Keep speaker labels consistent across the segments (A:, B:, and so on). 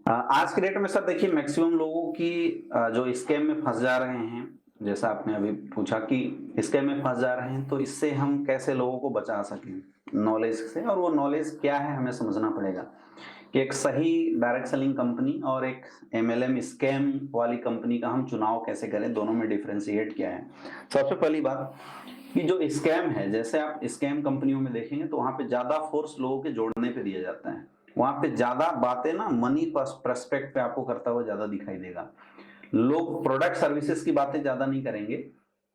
A: आज के डेट में सर देखिए मैक्सिमम लोगों की जो स्कैम में फंस जा रहे हैं, जैसा आपने अभी पूछा कि स्कैम में फंस जा रहे हैं, तो इससे हम कैसे लोगों को बचा सकें नॉलेज से। और वो नॉलेज क्या है हमें समझना पड़ेगा कि एक सही डायरेक्ट सेलिंग कंपनी और एक एमएलएम स्कैम वाली कंपनी का हम चुनाव कैसे करें, दोनों में डिफरेंशिएट क्या है। सबसे पहली बात कि जो स्कैम है, जैसे आप स्कैम कंपनियों में देखेंगे तो वहां पे ज्यादा फोर्स लोगों के जोड़ने पे दिया जाता है। वहां पे ज्यादा बातें ना मनी प्रस्पेक्ट पे आपको करता हुआ ज्यादा दिखाई देगा। लोग प्रोडक्ट सर्विसेज की बातें ज्यादा नहीं करेंगे,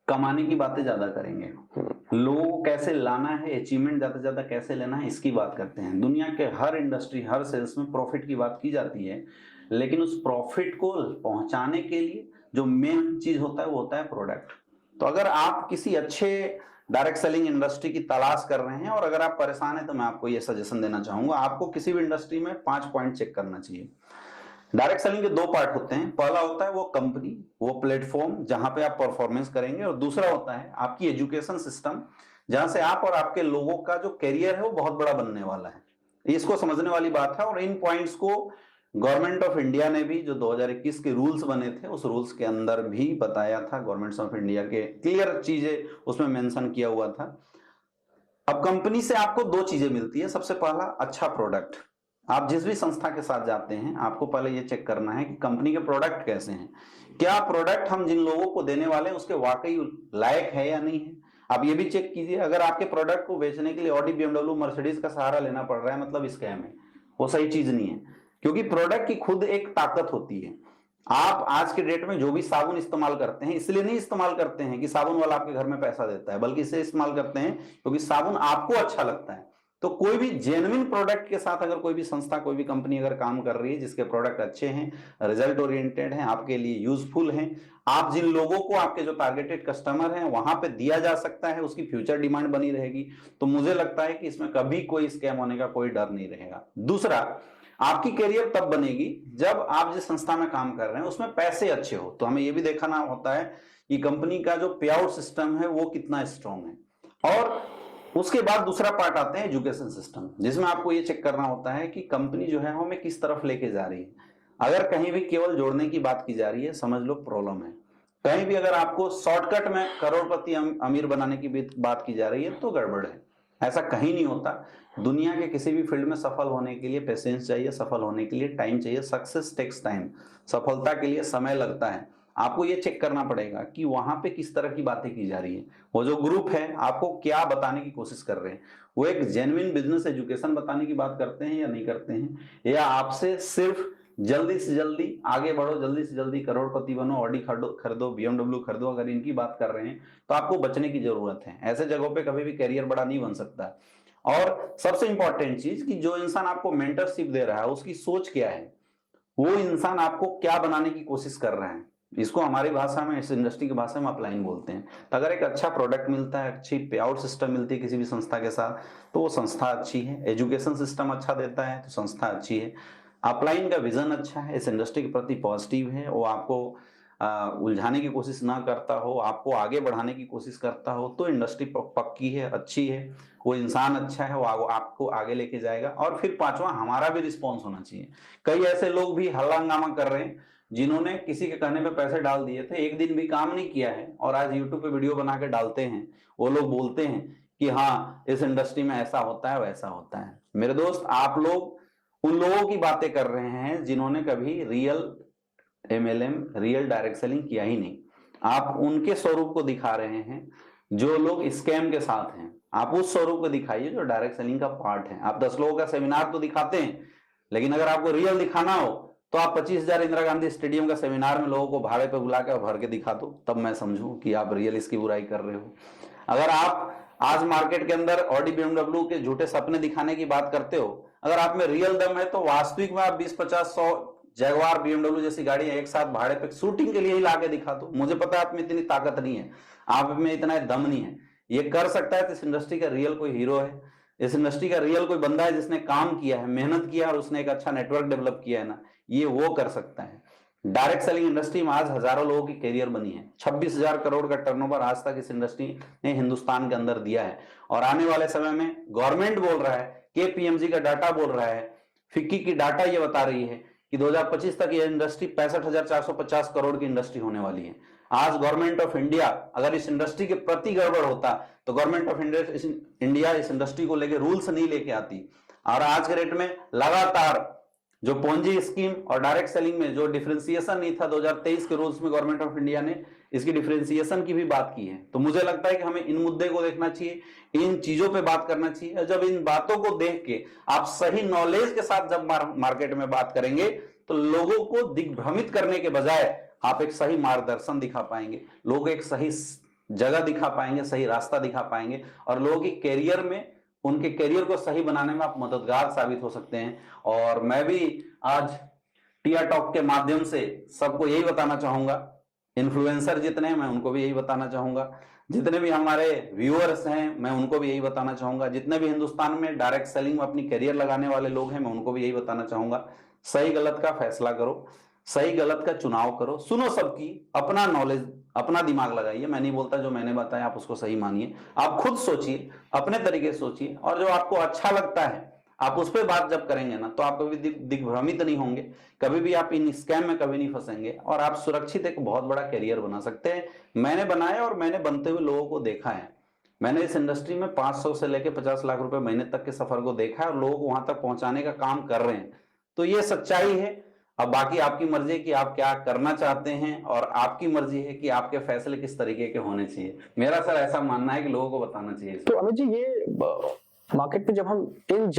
A: कमाने की बातें ज्यादा करेंगे। लोगों को कैसे लाना है, अचीवमेंट ज्यादा से ज्यादा कैसे लेना है, इसकी बात करते हैं। दुनिया के हर इंडस्ट्री, हर सेल्स में प्रॉफिट की बात की जाती है, लेकिन उस प्रॉफिट को पहुंचाने के लिए जो मेन चीज होता है वो होता है प्रोडक्ट। तो अगर आप किसी अच्छे डायरेक्ट सेलिंग इंडस्ट्री की तलाश कर रहे हैं और अगर आप परेशान हैं, तो मैं आपको ये सजेशन देना चाहूंगा, आपको किसी भी इंडस्ट्री में 5 पॉइंट चेक करना चाहिए। डायरेक्ट सेलिंग के 2 पार्ट होते हैं। पहला होता है वो कंपनी, वो प्लेटफॉर्म जहां पे आप परफॉर्मेंस करेंगे, और दूसरा होता है आपकी एजुकेशन सिस्टम, जहां से आप और आपके लोगों का जो करियर है वो बहुत बड़ा बनने वाला है। इसको समझने वाली बात है। और इन पॉइंट्स को गवर्नमेंट ऑफ इंडिया ने भी, जो 2021 के रूल्स बने थे, उस रूल्स के अंदर भी बताया था। गवर्नमेंट ऑफ इंडिया के क्लियर चीजें उसमें मेंशन किया हुआ था। अब कंपनी से आपको 2 चीजें मिलती है। सबसे पहला, अच्छा प्रोडक्ट। आप जिस भी संस्था के साथ जाते हैं, आपको पहले ये चेक करना है कि कंपनी के प्रोडक्ट कैसे हैं। क्या प्रोडक्ट हम जिन लोगों को देने वाले हैं उसके वाकई लायक है या नहीं है। आप ये भी चेक कीजिए, अगर आपके प्रोडक्ट को बेचने के लिए ऑडी, बीएमडब्ल्यू, मर्सिडीज का सहारा लेना पड़ रहा है, मतलब स्कैम है, वो सही चीज नहीं है। क्योंकि प्रोडक्ट की खुद एक ताकत होती है। आप आज के डेट में जो भी साबुन इस्तेमाल करते हैं, इसलिए नहीं इस्तेमाल करते हैं कि साबुन वाला आपके घर में पैसा देता है, बल्कि इसे इस्तेमाल करते हैं क्योंकि साबुन आपको अच्छा लगता है। तो कोई भी जेन्युइन प्रोडक्ट के साथ अगर कोई भी संस्था, कोई भी कंपनी अगर काम कर रही है, जिसके प्रोडक्ट अच्छे हैं, रिजल्ट ओरिएंटेड हैं, आपके लिए यूजफुल हैं, आप जिन लोगों को, आपके जो टारगेटेड कस्टमर हैं, वहां पे दिया जा सकता है, उसकी फ्यूचर डिमांड बनी रहेगी, तो मुझे लगता है कि इसमें कभी कोई स्कैम होने का कोई डर नहीं रहेगा। दूसरा, आपकी करियर तब बनेगी जब आप जिस संस्था में काम कर रहे हैं उसमें पैसे अच्छे हो। तो हमें यह भी देखना होता है कि कंपनी का जो पे आउट सिस्टम है वो कितना स्ट्रांग है। और उसके बाद दूसरा पार्ट आता है एजुकेशन सिस्टम, जिसमें आपको ये चेक करना होता है कि कंपनी जो है हमें किस तरफ लेके जा रही है। अगर कहीं भी केवल जोड़ने की बात की जा रही है, समझ लो प्रॉब्लम है। कहीं भी अगर आपको शॉर्टकट में करोड़पति अमीर बनाने की बात की जा रही है, तो गड़बड़ है। ऐसा कहीं नहीं होता। दुनिया के किसी भी फील्ड में सफल होने के लिए पेशेंस चाहिए, सफल होने के लिए टाइम चाहिए। Success takes time. सफलता के लिए समय लगता है। आपको ये चेक करना पड़ेगा कि वहां पे किस तरह की बातें की जा रही है, वो जो ग्रुप है आपको क्या बताने की कोशिश कर रहे हैं। वो एक जेन्युइन बिजनेस एजुकेशन बताने की बात करते हैं या नहीं करते हैं, या आपसे सिर्फ जल्दी से जल्दी आगे बढ़ो, जल्दी से जल्दी करोड़पति बनो, ऑडी खरीदो, बीएमडब्ल्यू खरीदो, अगर इनकी बात कर रहे हैं तो आपको बचने की जरूरत है। ऐसे जगहों पे कभी भी करियर बड़ा नहीं बन सकता। और सबसे इंपॉर्टेंट चीज कि जो इंसान आपको मेंटरशिप दे रहा है उसकी सोच क्या है, वो इंसान आपको क्या बनाने की कोशिश कर रहा है। इसको हमारी भाषा में, इस इंडस्ट्री की भाषा में अपलाइन बोलते हैं। तो अगर एक अच्छा प्रोडक्ट मिलता है, अच्छी पे आउट सिस्टम मिलती है किसी भी संस्था के साथ, तो वो संस्था अच्छी है। एजुकेशन सिस्टम अच्छा देता है तो संस्था अच्छी है। अपलाइन का विजन अच्छा है, इस इंडस्ट्री के प्रति पॉजिटिव है, वो आपको उलझाने की कोशिश ना करता हो, आपको आगे बढ़ाने की कोशिश करता हो, तो इंडस्ट्री पक्की है, अच्छी है। वो इंसान अच्छा है, वो आपको आगे लेके जाएगा। और फिर पांचवा, हमारा भी रिस्पॉन्स होना चाहिए। कई ऐसे लोग भी हल्ला हंगामा कर रहे हैं जिन्होंने किसी के कहने पे पैसे डाल दिए थे, एक दिन भी काम नहीं किया है, और आज यूट्यूब पे वीडियो बना के डालते हैं। वो लोग बोलते हैं कि हाँ इस इंडस्ट्री में ऐसा होता है, वैसा होता है। मेरे दोस्त, आप लोग उन लोगों की बातें कर रहे हैं जिन्होंने कभी real MLM, real direct selling किया ही नहीं। आप उनके स्वरूप को दिखा रहे हैं जो लोग स्कैम के साथ हैं। आप उस स्वरूप को दिखाइए जो डायरेक्ट सेलिंग का पार्ट है। आप 10 लोगों का सेमिनार तो दिखाते हैं, लेकिन अगर आपको रियल दिखाना हो तो आप 25,000 इंदिरा गांधी स्टेडियम का सेमिनार में लोगों को भाड़े पे बुला के भर के दिखा दो, तब मैं समझूं कि आप रियल इसकी बुराई कर रहे हो। अगर आप आज मार्केट के अंदर ऑडी, बीएमडब्ल्यू के झूठे सपने दिखाने की बात करते हो, अगर आप में रियल दम है तो वास्तविक में आप 20, 50, 100 जगवार, बीएमडब्ल्यू जैसी गाड़ियां एक साथ भाड़े पे शूटिंग के लिए ही लाके दिखा दो। मुझे पता है आप में इतनी ताकत नहीं है, आप में इतना दम नहीं है। ये कर सकता है तो इस इंडस्ट्री का रियल कोई हीरो है, इस इंडस्ट्री का रियल कोई बंदा है जिसने काम किया है, मेहनत किया है, और उसने एक अच्छा नेटवर्क डेवलप किया है ना, ये वो कर सकता है। डायरेक्ट सेलिंग इंडस्ट्री में आज हजारों लोगों की करियर बनी है। 26,000 करोड़ का टर्नओवर आज तक इस इंडस्ट्री ने हिंदुस्तान के अंदर दिया है। और आने वाले समय में गवर्नमेंट बोल रहा है, केपीएमजी का डाटा बोल रहा है, फिक्की की डाटा ये बता रही है कि 2025 तक ये इंडस्ट्री 65,450 करोड़ की इंडस्ट्री होने वाली है। आज गवर्नमेंट ऑफ इंडिया अगर इस इंडस्ट्री के प्रति गड़बड़ होता तो गवर्नमेंट ऑफ इंडिया इस इंडस्ट्री को लेके रूल्स नहीं लेके आती। और आज के रेट में लगातार जो पोंजी स्कीम और डायरेक्ट सेलिंग में जो डिफरेंशिएशन नहीं था 2023 के रूल्स में, गवर्नमेंट ऑफ इंडिया ने इसकी डिफरेंशिएशन की भी बात की है। तो मुझे लगता है कि हमें इन मुद्दे को देखना चाहिए, इन चीजों पे बात करना चाहिए। जब इन बातों को देख के आप सही नॉलेज के साथ जब मार्केट में बात करेंगे तो लोगों को दिग्भ्रमित करने के बजाय आप एक सही मार्गदर्शन दिखा पाएंगे, लोग एक सही जगह दिखा पाएंगे, सही रास्ता दिखा पाएंगे, और लोगों की कैरियर में, उनके कैरियर को सही बनाने में आप मददगार साबित हो सकते हैं। और मैं भी आज टिया टॉक के माध्यम से सबको यही बताना चाहूंगा, इन्फ्लुएंसर जितने हैं मैं उनको भी यही बताना चाहूंगा, जितने भी हमारे व्यूअर्स हैं मैं उनको भी यही बताना चाहूंगा, जितने भी हिंदुस्तान में डायरेक्ट सेलिंग में अपनी करियर लगाने वाले लोग हैं मैं उनको भी यही बताना चाहूंगा, सही गलत का फैसला करो, सही गलत का चुनाव करो, सुनो सबकी, अपना नॉलेज, अपना दिमाग लगाइए। मैं नहीं बोलता जो मैंने बताया आप उसको सही मानिए, आप खुद सोचिए, अपने तरीके से सोचिए, और जो आपको अच्छा लगता है आप उस पर बात जब करेंगे ना तो आप कभी दिग्भ्रमित नहीं होंगे, कभी भी आप इन स्कैम में कभी नहीं फंसेंगे, और आप सुरक्षित एक बहुत बड़ा करियर बना सकते हैं। मैंने बनाया और मैंने बनते हुए लोगों को देखा है। मैंने इस इंडस्ट्री में 500 से लेकर 50 लाख रुपए महीने तक के सफर को देखा है और लोगों को वहां तक पहुंचाने का काम कर रहे हैं। तो ये सच्चाई है। अब बाकी आपकी मर्जी है कि आप क्या करना चाहते हैं, और आपकी मर्जी है कि आपके फैसले किस तरीके के होने चाहिए। मेरा सर ऐसा मानना है कि लोगों को बताना चाहिए।
B: तो अमित जी, ये मार्केट में जब हम इन